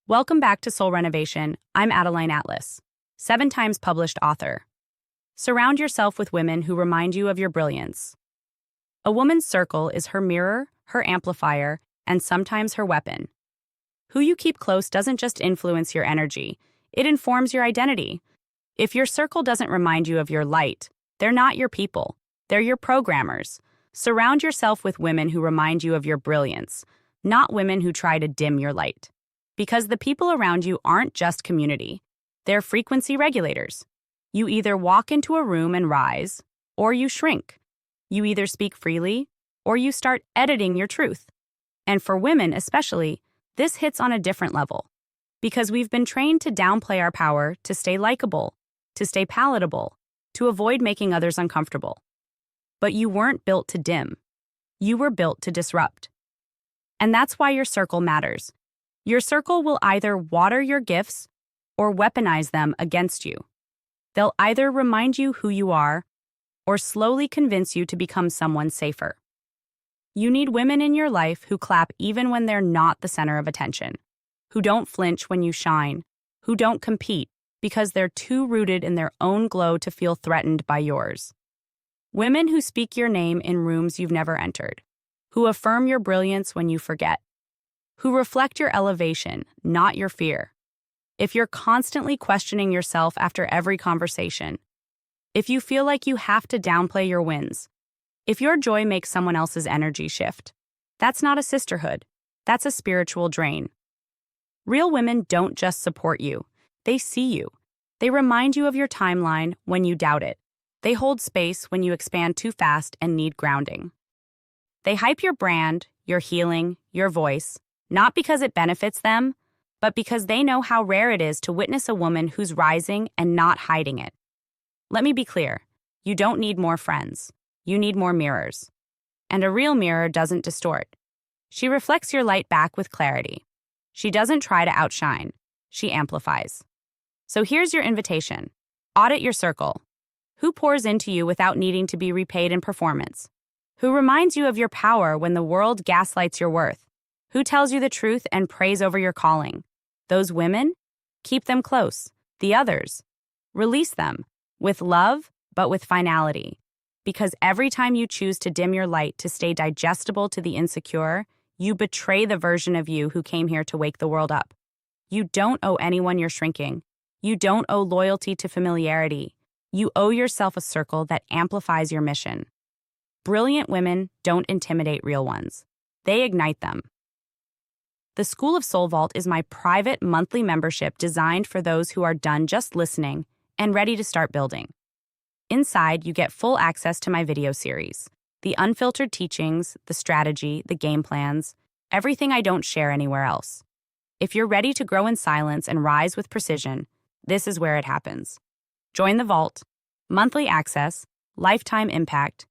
Welcome back to Soul Renovation. I'm Adeline Atlas, 7 times published author. Surround yourself with women who remind you of your brilliance. A woman's circle is her mirror, her amplifier, and sometimes her weapon. Who you keep close doesn't just influence your energy, it informs your identity. If your circle doesn't remind you of your light, they're not your people, they're your programmers. Surround yourself with women who remind you of your brilliance, not women who try to dim your light. Because the people around you aren't just community, they're frequency regulators. You either walk into a room and rise, or you shrink. You either speak freely, or you start editing your truth. And for women especially, this hits on a different level. Because we've been trained to downplay our power, to stay likable, to stay palatable, to avoid making others uncomfortable. But you weren't built to dim. You were built to disrupt. And that's why your circle matters. Your circle will either water your gifts or weaponize them against you. They'll either remind you who you are or slowly convince you to become someone safer. You need women in your life who clap even when they're not the center of attention, who don't flinch when you shine, who don't compete because they're too rooted in their own glow to feel threatened by yours. Women who speak your name in rooms you've never entered, who affirm your brilliance when you forget, who reflect your elevation, not your fear. If you're constantly questioning yourself after every conversation, if you feel like you have to downplay your wins, if your joy makes someone else's energy shift, that's not a sisterhood, that's a spiritual drain. Real women don't just support you, they see you. They remind you of your timeline when you doubt it. They hold space when you expand too fast and need grounding. They hype your brand, your healing, your voice, not because it benefits them, but because they know how rare it is to witness a woman who's rising and not hiding it. Let me be clear, you don't need more friends. You need more mirrors. And a real mirror doesn't distort. She reflects your light back with clarity. She doesn't try to outshine. She amplifies. So here's your invitation. Audit your circle. Who pours into you without needing to be repaid in performance? Who reminds you of your power when the world gaslights your worth? Who tells you the truth and prays over your calling? Those women? Keep them close. The others? Release them. With love, but with finality. Because every time you choose to dim your light to stay digestible to the insecure, you betray the version of you who came here to wake the world up. You don't owe anyone your shrinking. You don't owe loyalty to familiarity. You owe yourself a circle that amplifies your mission. Brilliant women don't intimidate real ones. They ignite them. The School of Soul Vault is my private monthly membership designed for those who are done just listening and ready to start building. Inside, you get full access to my video series, the unfiltered teachings, the strategy, the game plans, everything I don't share anywhere else. If you're ready to grow in silence and rise with precision, this is where it happens. Join the vault, monthly access, lifetime impact,